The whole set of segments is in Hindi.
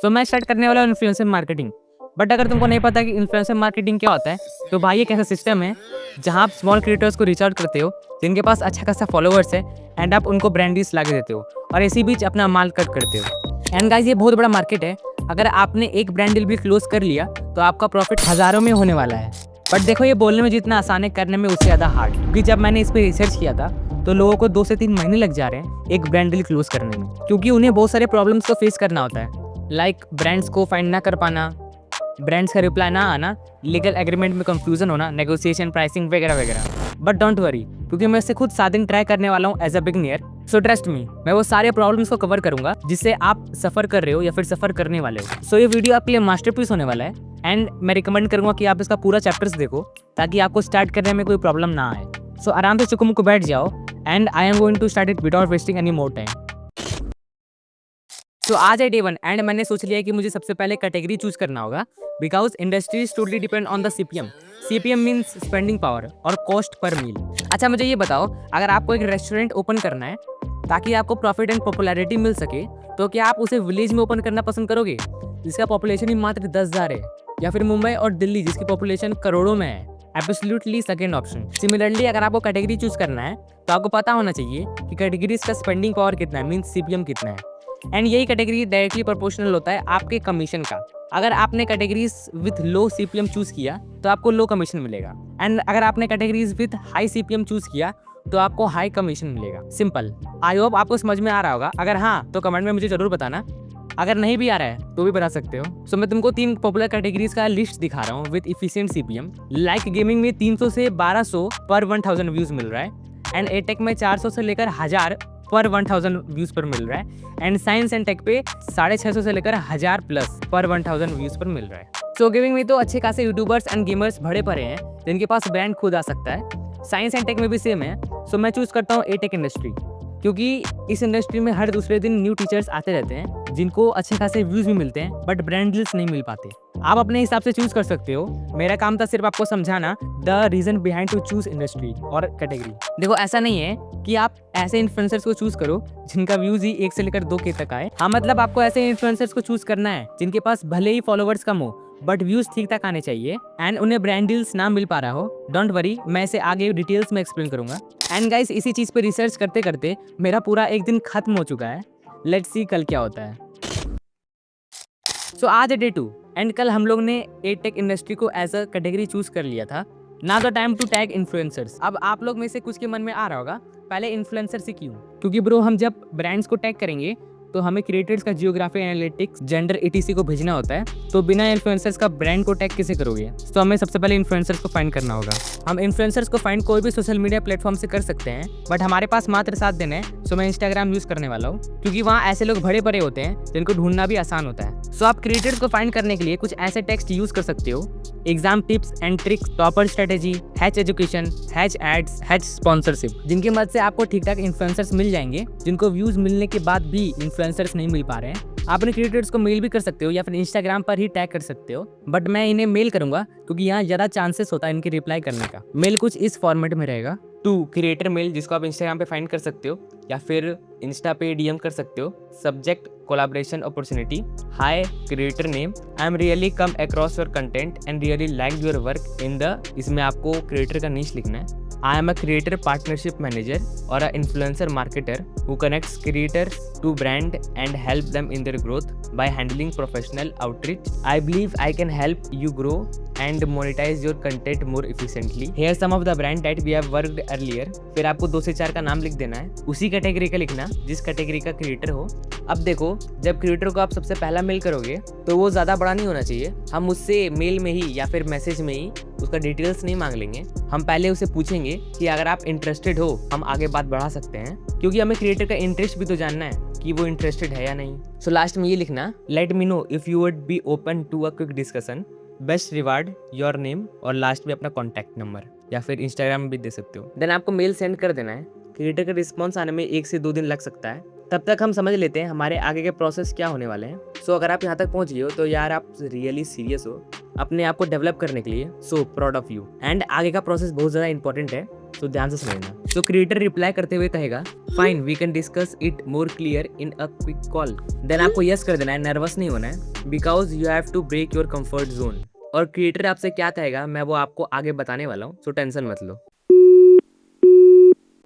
सो मैं स्टार्ट करने वाला हूँ इन्फ्लुएंसर मार्केटिंग। बट अगर तुमको नहीं पता कि इन्फ्लुएंसर मार्केटिंग क्या होता है, तो भाई एक ऐसा सिस्टम है जहाँ आप स्मॉल क्रिएटर्स को रीच आउट करते हो जिनके पास अच्छा खासा फॉलोअर्स है, एंड आप उनको ब्रांड डील्स ला के देते हो और इसी बीच अपना माल कट करते हो। एंड गाइस, ये बहुत बड़ा मार्केट है। अगर आपने एक ब्रांड डील भी क्लोज कर लिया तो आपका प्रॉफिट हज़ारों में होने वाला है। बट देखो, ये बोलने में जितना आसान है, करने में उससे ज़्यादा हार्ड। क्योंकि जब मैंने इस पर रिसर्च किया था तो लोगों को 2 से 3 महीने लग जा रहे हैं एक ब्रांड डील क्लोज करने में, क्योंकि उन्हें बहुत सारे प्रॉब्लम्स को फेस करना होता है। लाइक ब्रांड्स को फाइंड ना कर पाना, ब्रांड्स का रिप्लाई ना आना, लीगल एग्रीमेंट में कंफ्यूजन होना, नेगोशिएशन, प्राइसिंग वगैरह वगैरह। बट डोंट वरी, क्योंकि मैं इससे खुद 7 दिन ट्राई करने वाला हूँ as a बिगनियर। So trust me, मैं वो सारे प्रॉब्लम्स को कवर करूंगा जिससे आप सफर कर रहे हो या फिर सफर करने वाले हो। सो ये वीडियो आपके लिए मास्टरपीस होने वाला है, एंड मैं रिकमेंड करूंगा कि आप इसका पूरा चैप्टर्स देखो ताकि आपको स्टार्ट करने में कोई प्रॉब्लम ना आए। सो आराम से चुकमुक को बैठ जाओ, and I am going to start it without wasting any more time. So आज है डे 1, एंड मैंने सोच लिया कि मुझे सबसे पहले कैटेगरी चूज करना होगा, because industry totally depend on the CPM. CPM means spending power और कॉस्ट पर मील। अच्छा, मुझे ये बताओ, अगर आपको एक रेस्टोरेंट ओपन करना है ताकि आपको प्रॉफिट एंड पॉपुलैरिटी मिल सके, तो क्या आप उसे विलेज में ओपन करना पसंद करोगे जिसका पॉपुलेशन ही मात्र 10,000 है, या फिर मुंबई और दिल्ली जिसकी पॉपुलेशन करोड़ों में है? Absolutely second option. सिमिलरली, अगर आपको कैटेगरी चूज करना है तो आपको पता होना चाहिए कि कैटेगरीज का स्पेंडिंग पावर कितना है, मीन्स सीपीएम कितना है, एंड यही कैटेगरी डायरेक्टली प्रोपोर्शनल होता है आपके कमीशन का। अगर आपने categories with low CPM choose किया तो आपको लो कमीशन मिलेगा, एंड अगर आपने categories with high CPM choose किया तो आपको हाई कमीशन मिलेगा। सिंपल। आई होप आपको समझ में आ रहा होगा। अगर हाँ, तो कमेंट में मुझे जरूर बताना। अगर नहीं भी आ रहा है तो भी बता सकते हो। सो मैं तुमको 3 पॉपुलर कैटेगरीज का लिस्ट दिखा रहा हूँ with efficient CPM. Like gaming में 300 से 1200 पर 1000 व्यूज मिल रहा है, एंड एटेक में 400 से लेकर 1000 पर 1000 व्यूज पर मिल रहा है, एंड साइंस एंड टेक पे 650 से लेकर 1000 प्लस पर 1000 व्यूज पर मिल रहा है। सो गेमिंग में तो अच्छे खासे यूट्यूबर्स एंड गेमर्स भरे पड़े हैं जिनके पास ब्रांड खुद आ सकता है। साइंस एंड टेक में भी सेम है। सो मैं चूज करता हूँ एटेक इंडस्ट्री, क्योंकि इस इंडस्ट्री में हर दूसरे दिन न्यू टीचर्स आते रहते हैं जिनको अच्छे खासे व्यूज भी मिलते हैं, बट ब्रांड डील्स नहीं मिल पाते। आप अपने हिसाब से चूज कर सकते हो। मेरा काम था सिर्फ आपको समझाना the reason behind to choose industry और कैटेगरी। देखो, ऐसा नहीं है कि आप ऐसे इन्फ्लुएंसर्स को चूज करो जिनका व्यूज ही 1 से लेकर 2K तक आए। हाँ, मतलब आपको ऐसे इन्फ्लुएंसर्स को चूज करना है जिनके पास भले ही फॉलोवर्स कम हो बट व्यूज ठीक ठाक आने चाहिए, एंड उन्हें ब्रांड डील्स ना मिल पा रहा हो। डोंट वरी, मैं इसे आगे डिटेल्स में एक्सप्लेन करूंगा। एंड गाइस, इसी चीज पे रिसर्च करते करते मेरा पूरा एक दिन खत्म हो चुका है। लेट्स सी कल क्या होता है। सो आज है डे 2, एंड कल हम लोग ने एटेक इंडस्ट्री को एज अ कैटेगरी चूज कर लिया था। Now the time to tag influencers. अब आप लोग में से कुछ के मन में आ रहा होगा, पहले इन्फ्लुएंसर से क्यों? क्योंकि ब्रो, हम जब ब्रांड्स को टैग करेंगे तो हमें क्रिएटर्स का जियोग्राफी, एनालिटिक्स, जेंडर, etc को भेजना होता है। तो बिना इन्फ्लुएंसर्स का ब्रांड को टैग कैसे करोगे? तो हमें सबसे पहले इन्फ्लुएंसर्स को फाइंड करना होगा। हम इन्फ्लुएंसर्स को फाइंड कोई भी सोशल मीडिया प्लेटफॉर्म से कर सकते हैं, बट हमारे पास मात्र 7 दिन है। सो मैं इंस्टाग्राम यूज करने वाला हूँ, क्योंकि वहाँ ऐसे लोग भरे पड़े होते हैं जिनको ढूंढना भी आसान होता है। सो आप क्रिएटर्स को फाइंड करने के लिए कुछ ऐसे टेक्स्ट यूज कर सकते हो: exam tips and tricks, topper strategy, hash education, hash ads, hash sponsorship, जिनकी मदद से आपको ठीक ठाक इन्फ्लुएंसर्स मिल जाएंगे जिनको व्यूज मिलने के बाद भी इन्फ्लुएंसर्स नहीं मिल पा रहे हैं। आप अपने क्रिएटर्स को मेल भी कर सकते हो या फिर इंस्टाग्राम पर ही टैग कर सकते हो, बट मैं इन्हें मेल करूंगा क्योंकि यहाँ ज्यादा चांसेस होता है इनके रिप्लाई करने का। मेल कुछ इस फॉर्मेट में रहेगा: टू क्रिएटर मेल, जिसको आप इंस्टाग्राम पे फाइंड कर सकते हो या फिर इंस्टा पे डीएम कर सकते हो। Subject collaboration opportunity, hi creator name, I am really come across your content and really like your work in the, इसमें आपको क्रिएटर का नीश लिखना है। I am a creator partnership manager or an influencer marketer who connects creators to brand and help them in their growth by handling professional outreach. I believe I can help you grow and monetize your content more efficiently. Here some of the brand that we have worked earlier. फिर आपको 2 से 4 का नाम लिख देना है, उसी कैटेगरी का लिखना जिस कैटेगरी का क्रिएटर हो। अब देखो, जब क्रिएटर को आप सबसे पहला मेल करोगे तो वो ज़्यादा बड़ा नहीं होना चाहिए। हम उससे मेल में ही या फिर मैसेज में ही उसका डिटेल्स नहीं मांग लेंगे। हम पहले उसे पूछेंगे कि अगर आप इंटरेस्टेड हो, हम आगे बात बढ़ा सकते हैं, क्योंकि हमें क्रिएटर का इंटरेस्ट भी तो जानना है कि वो इंटरेस्टेड है या नहीं। सो लास्ट में ये लिखना: let me know if you would be open to a quick discussion, best reward, your name, और लास्ट में अपना कॉन्टैक्ट नंबर, या फिर इंस्टाग्राम भी दे सकते हो। देन आपको मेल सेंड कर देना है। क्रिएटर का रिस्पॉन्स आने में 1 से 2 दिन लग सकता है। तब तक हम समझ लेते हैं हमारे आगे के प्रोसेस क्या होने वाले हैं। सो अगर आप यहाँ तक पहुँच गए हो तो यार आप रियली सीरियस हो अपने आप को डेवलप करने के लिए। So proud of you. And आगे का प्रोसेस बहुत ज़्यादा इंपॉर्टेंट है, तो ध्यान से समझना। तो क्रिएटर रिप्लाई करते हुए कहेगा: fine, we can discuss it more clear in a quick call. Then आपको यस कर देना है, नर्वस नहीं होना है, because you have to break your comfort zone. और क्रिएटर आपसे क्या कहेगा मैं वो आपको आगे बताने वाला हूँ, सो टेंशन मत लो।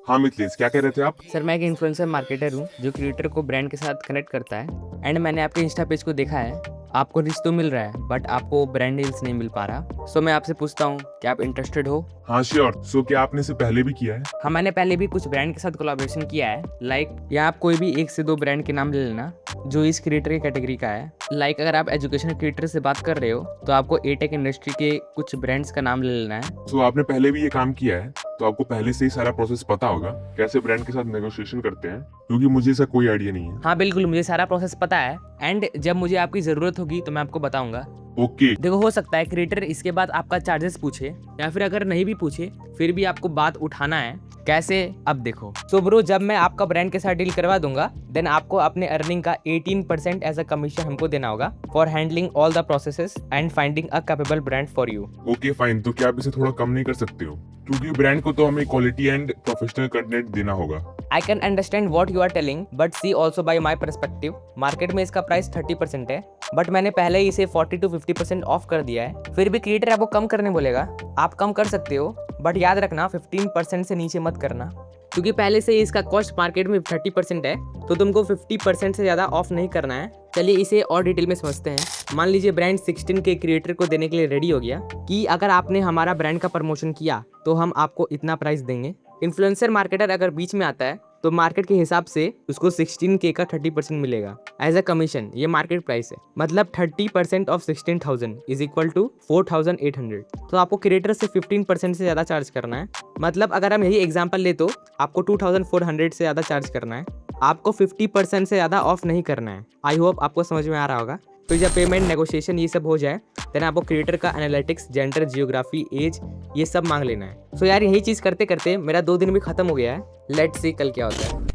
हाँ मिथिलेश, क्या कह रहे थे आप? सर मैं एक इन्फ्लुएंसर मार्केटर हूँ जो क्रिएटर को ब्रांड के साथ कनेक्ट करता है। एंड मैंने आपके इंस्टा पेज को देखा है, आपको रीच तो मिल रहा है बट आपको ब्रांड डील्स नहीं मिल पा रहा। सो मैं आपसे पूछता हूँ क्या आप इंटरेस्टेड हो? हाँ श्योर। सो क्या आपने इसे पहले भी किया है? हाँ मैंने पहले भी कुछ ब्रांड के साथ कोलैबोरेशन किया है। लाइक यहाँ आप कोई भी 1 से 2 ब्रांड के नाम ले लेना जो इस क्रिएटर की कैटेगरी का है। लाइक अगर आप एजुकेशनल क्रिएटर से बात कर रहे हो तो आपको एटेक इंडस्ट्री के कुछ ब्रांड्स का नाम ले लेना है। सो आपने पहले भी ये काम किया है तो आपको पहले से ही सारा प्रोसेस पता होगा कैसे ब्रांड के साथ नेगोशिएशन करते हैं, क्योंकि मुझे इसका कोई आइडिया नहीं है। हाँ बिल्कुल, मुझे सारा प्रोसेस पता है एंड जब मुझे आपकी जरूरत होगी तो मैं आपको बताऊंगा। ओके। देखो हो सकता है क्रिएटर इसके बाद आपका चार्जेस पूछे या फिर अगर नहीं भी पूछे फिर भी आपको बात उठाना है। कैसे? अब देखो। सो ब्रो, जब मैं आपका ब्रांड के साथ डील करवा दूंगा देन आपको अपने अर्निंग का 18% एज अ कमीशन हमको देना होगा for handling all the processes and finding a capable brand for you. Okay fine, तो क्या आप इसे थोड़ा कम नहीं कर सकते हो? क्योंकि ब्रांड को तो हमें क्वालिटी एंड प्रोफेशनल कंटेंट देना होगा। I can understand what you are telling but see also by my perspective, market में इसका प्राइस 30% है बट मैंने पहले ही इसे 40 to 50% ऑफ कर दिया है। फिर भी क्रिएटर आपको कम करने बोलेगा, आप कम कर सकते हो बट याद रखना 15% से नीचे मत करना, क्योंकि पहले से ही इसका कॉस्ट मार्केट में 30% है तो तुमको 50% से ज़्यादा ऑफ नहीं करना है। चलिए इसे और डिटेल में समझते हैं। मान लीजिए ब्रांड 16 के क्रिएटर को देने के लिए रेडी हो गया कि अगर आपने हमारा ब्रांड का प्रमोशन किया तो हम आपको इतना प्राइस देंगे। इन्फ्लुएंसर मार्केटर अगर बीच में आता है तो मार्केट के हिसाब से उसको 16K का 30% मिलेगा एज अ कमीशन। ये मार्केट प्राइस है, मतलब 30% ऑफ 16,000 इज इक्वल टू 4,800। तो आपको क्रिएटर से 15% से ज़्यादा चार्ज करना है। मतलब अगर हम यही एग्जांपल ले तो आपको 2,400 से ज़्यादा चार्ज करना है, आपको 50% से ज़्यादा ऑफ नहीं करना है। आई होप आपको समझ में आ रहा होगा। फिर जब पेमेंट नेगोशिएशन ये सब हो जाए देन आपको क्रिएटर का एनालिटिक्स, जेंडर, जियोग्राफी, एज ये सब मांग लेना है। सो यार यही चीज़ करते करते मेरा 2 दिन भी खत्म हो गया है। लेट्स सी कल क्या होता है।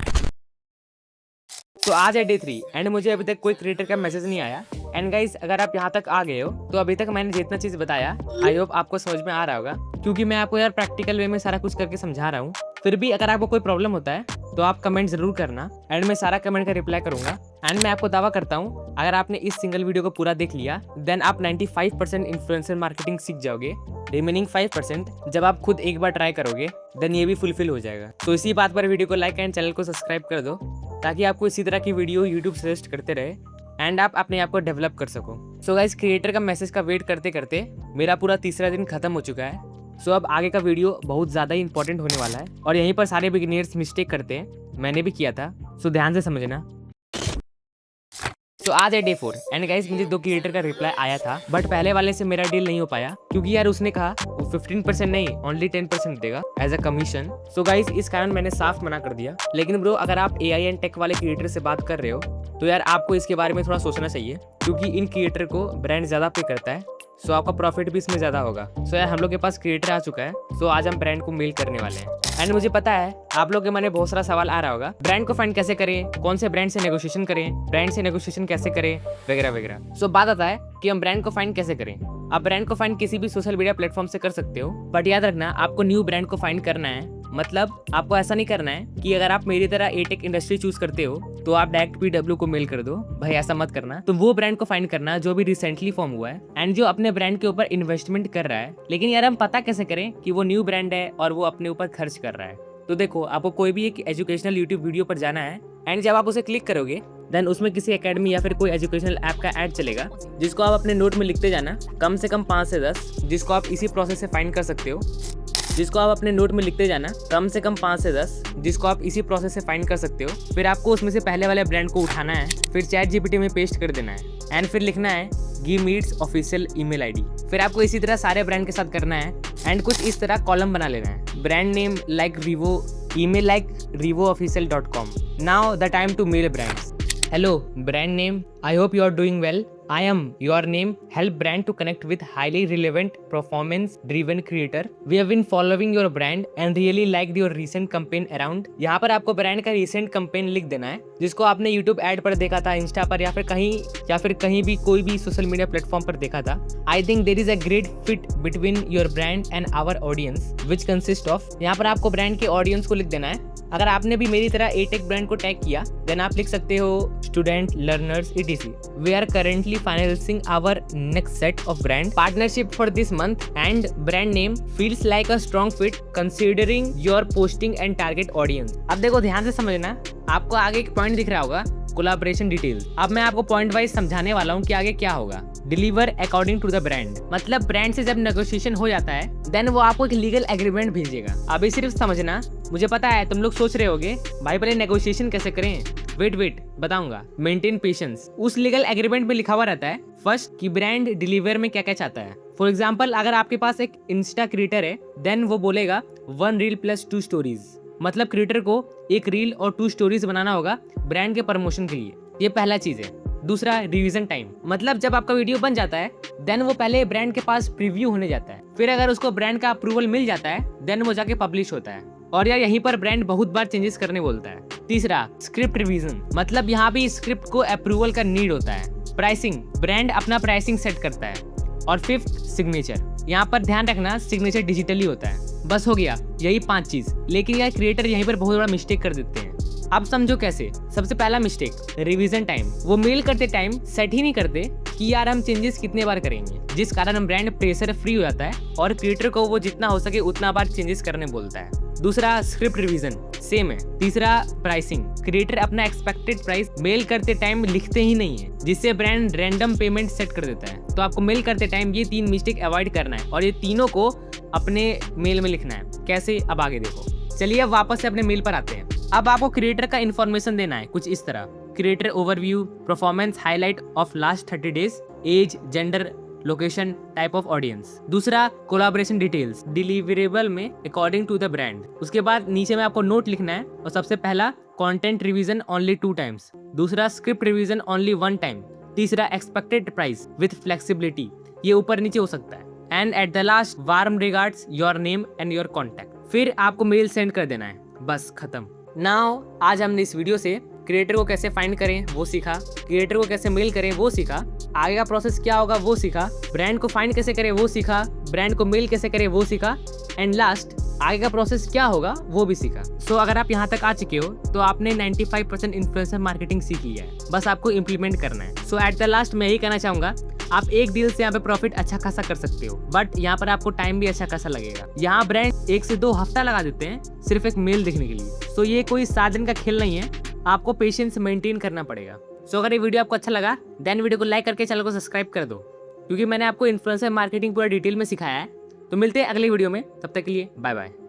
तो आज है डे 3 एंड मुझे अभी तक कोई क्रिएटर का मैसेज नहीं आया। एंड गाइस अगर आप यहाँ तक आ गए हो तो अभी तक मैंने जितना चीज़ बताया आई होप आपको समझ में आ रहा होगा, क्योंकि मैं आपको यार प्रैक्टिकल वे में सारा कुछ करके समझा रहा हूँ। फिर भी अगर आपको कोई प्रॉब्लम होता है तो आप कमेंट जरूर करना एंड मैं सारा कमेंट का रिप्लाई करूंगा। एंड मैं आपको दावा करता हूँ अगर आपने इस सिंगल वीडियो को पूरा देख लिया देन आप 95% इन्फ्लुएंसर मार्केटिंग सीख जाओगे। रिमेनिंग 5% जब आप खुद एक बार ट्राई करोगे देन ये भी फुलफिल हो जाएगा। तो इसी बात पर वीडियो को लाइक एंड चैनल को सब्सक्राइब कर दो ताकि आपको इसी तरह की वीडियो यूट्यूब सजेस्ट करते रहे एंड आप अपने आप को डेवलप कर सको। सो गाइस क्रिएटर का मैसेज का वेट करते करते मेरा पूरा तीसरा दिन खत्म हो चुका है। सो अब आगे का वीडियो बहुत ज़्यादा ही इंपॉर्टेंट होने वाला है और यहीं पर सारे बिगिनर्स मिस्टेक करते हैं, मैंने भी किया था। सो ध्यान से समझना। तो आज है डे 4 एंड गाइस मुझे 2 क्रिएटर का रिप्लाई आया था बट पहले वाले से मेरा डील नहीं हो पाया क्योंकि यार उसने कहा वो 15% नहीं ओनली 10% देगा as a commission. So guys इस कारण मैंने साफ मना कर दिया। लेकिन ब्रो अगर आप एआई एंड टेक वाले क्रिएटर से बात कर रहे हो तो यार आपको इसके बारे में थोड़ा सोचना चाहिए, क्योंकि इन क्रिएटर को ब्रांड ज़्यादा पे करता है। सो आपका प्रॉफिट भी इसमें ज़्यादा होगा। सो यार हम लोग के पास क्रिएटर आ चुका है, सो आज हम ब्रांड को मेल करने वाले हैं। एंड मुझे पता है आप लोग के मन में बहुत सारा सवाल आ रहा होगा, ब्रांड को फाइंड कैसे करें, कौन से ब्रांड से नेगोशिएशन करें, ब्रांड से नेगोशिएशन कैसे करें वगैरह वगैरह। सो बात आता है कि हम ब्रांड को फाइंड कैसे करें। आप ब्रांड को फाइंड किसी भी सोशल मीडिया प्लेटफॉर्म से कर सकते हो बट याद रखना आपको न्यू ब्रांड को फाइंड करना है। मतलब आपको ऐसा नहीं करना है कि अगर आप मेरी तरह एटेक इंडस्ट्री चूज करते हो तो आप डायरेक्ट PW को मेल कर दो, भाई ऐसा मत करना। तो वो ब्रांड को फाइंड करना जो भी रिसेंटली फॉर्म हुआ है एंड जो अपने ब्रांड के ऊपर इन्वेस्टमेंट कर रहा है, लेकिन यार हम पता कैसे करें कि वो न्यू ब्रांड है और वो अपने ऊपर खर्च कर रहा है। तो देखो आपको कोई भी एक एजुकेशनल यूट्यूब वीडियो पर जाना है एंड जब आप उसे क्लिक करोगे देन उसमें किसी एकेडमी या फिर कोई एजुकेशनल ऐप का ऐड चलेगा जिसको आप अपने नोट में लिखते जाना, कम से कम 5 से 10, जिसको आप इसी प्रोसेस से फाइंड कर सकते हो। जिसको आप अपने नोट में लिखते जाना, कम से कम 5 से 10, जिसको आप इसी प्रोसेस से फाइंड कर सकते हो। फिर आपको उसमें से पहले वाले ब्रांड को उठाना है, फिर ChatGPT में पेस्ट कर देना है एंड फिर लिखना है give me it's official email ID. फिर आपको इसी तरह सारे ब्रांड के साथ करना है एंड कुछ इस तरह कॉलम बना लेना है, brand name like Vivo, email like revoofficial.com. Now the time to mail brands. Hello, brand name. I hope you are doing well. I am your name. Help brand to connect with highly relevant, performance-driven creator. We have been following your brand and really liked your recent campaign around. यहाँ पर आपको ब्रांड का रिसेंट कैंपेन लिख देना है जिसको आपने यूट्यूब ऐड पर देखा था, इंस्टा पर या फिर कहीं भी कोई भी सोशल मीडिया प्लेटफॉर्म पर देखा था। I think there is a great fit between your brand and our audience which consist of. यहाँ पर आपको ब्रांड के ऑडियंस को लिख देना है अगर आपने भी मेरी तरह एटेक ब्रांड को टैग किया देन आप लिख सकते हो student, learners, etc. We are currently finalising our next set of brand partnership for this month and brand name feels like a strong fit considering your posting and target audience. अब देखो ध्यान से समझना, आपको आगे एक पॉइंट दिख रहा होगा कोलैबोरेशन डिटेल्स। अब मैं आपको पॉइंट वाइज समझाने वाला हूँ कि आगे क्या होगा। Deliver according to the brand, मतलब ब्रांड से जब नेगोशिएशन हो जाता है देन वो आपको एक लीगल एग्रीमेंट भेजेगा। अभी सिर्फ समझना, मुझे पता है तुम लोग सोच रहे होगे भाई पहले नेगोशिएशन कैसे करें। वेट बताऊंगा। Maintain patience. उस लीगल एग्रीमेंट में लिखा हुआ रहता है फर्स्ट कि ब्रांड डिलीवर में क्या क्या चाहता है। फॉर एग्जाम्पल अगर आपके पास एक इंस्टा क्रिएटर है देन वो बोलेगा 1 रील + 2 स्टोरीज, मतलब क्रिएटर को एक रील और 2 स्टोरीज बनाना होगा ब्रांड के प्रमोशन के लिए। ये पहला चीज है। दूसरा रिवीजन टाइम, मतलब जब आपका वीडियो बन जाता है देन वो पहले ब्रांड के पास प्रीव्यू होने जाता है, फिर अगर उसको ब्रांड का अप्रूवल मिल जाता है देन वो जाके पब्लिश होता है, और यार यहीं पर ब्रांड बहुत बार चेंजेस करने बोलता है। तीसरा स्क्रिप्ट रिवीजन, मतलब यहाँ भी स्क्रिप्ट को अप्रूवल का नीड होता है। प्राइसिंग, ब्रांड अपना प्राइसिंग सेट करता है। और फिफ्थ सिग्नेचर, यहाँ पर ध्यान रखना सिग्नेचर डिजिटली होता है। बस हो गया यही 5 चीज, लेकिन यार क्रिएटर यहीं पर बहुत बड़ा मिस्टेक कर देते हैं। अब समझो कैसे। सबसे पहला मिस्टेक रिवीजन टाइम, वो मेल करते टाइम सेट ही नहीं करते कि यार हम चेंजेस कितने बार करेंगे, जिस कारण हम ब्रांड प्रेशर फ्री हो जाता है और क्रिएटर को वो जितना हो सके उतना बार चेंजेस करने बोलता है। दूसरा स्क्रिप्ट रिवीजन सेम है। तीसरा प्राइसिंग, क्रिएटर अपना एक्सपेक्टेड प्राइस मेल करते टाइम लिखते ही नहीं है, जिससे ब्रांड रैंडम पेमेंट सेट कर देता है। तो आपको मेल करते टाइम ये 3 मिस्टेक अवॉइड करना है और ये तीनों को अपने मेल में लिखना है। कैसे, अब आगे देखो। चलिए अब वापस से अपने मेल पर आते हैं। अब आपको क्रिएटर का इन्फॉर्मेशन देना है कुछ इस तरह। Creator overview, performance highlight of last 30 days, age, gender, location, type of audience. दूसरा कोलैबोरेशन डिटेल्स, डिलीवरेबल में अकॉर्डिंग टू द ब्रांड। उसके बाद नीचे में आपको नोट लिखना है और सबसे पहला कंटेंट रिवीजन ओनली 2 टाइम्स, दूसरा स्क्रिप्ट रिवीजन ओनली 1 टाइम, तीसरा एक्सपेक्टेड प्राइस विद फ्लेक्सिबिलिटी, ये ऊपर नीचे हो सकता है, and at the last warm regards, your name and your contact. फिर आपको मेल सेंड कर देना है, बस खत्म। नाउ आज हमने इस वीडियो से क्रिएटर को कैसे फाइंड करें वो सीखा, क्रिएटर को कैसे मेल करें वो सीखा, आगे का प्रोसेस क्या होगा वो सीखा, ब्रांड को फाइंड कैसे करें वो सीखा, ब्रांड को मेल कैसे करें वो सीखा, एंड लास्ट आगे का प्रोसेस क्या होगा वो भी सीखा। सो अगर आप यहाँ तक आ चुके हो तो आपने 95% इन्फ्लुएंसर मार्केटिंग सीख लिया है, बस आपको इम्प्लीमेंट करना है। सो एट द लास्ट मैं यही कहना चाहूंगा, आप एक डील से यहाँ पे प्रॉफिट अच्छा खासा कर सकते हो, बट यहाँ पर आपको टाइम भी अच्छा खासा लगेगा। यहाँ ब्रांड 1 से 2 हफ्ता लगा देते हैं सिर्फ एक मेल देखने के लिए। सो ये कोई 7 दिन का खेल नहीं है, आपको पेशेंस मेंटेन करना पड़ेगा। सो अगर ये वीडियो आपको अच्छा लगा देन वीडियो को लाइक करके चैनल को सब्सक्राइब कर दो, क्योंकि मैंने आपको इन्फ्लुएंसर मार्केटिंग पूरा डिटेल में सिखाया है। तो मिलते हैं अगली वीडियो में, तब तक के लिए बाय बाय।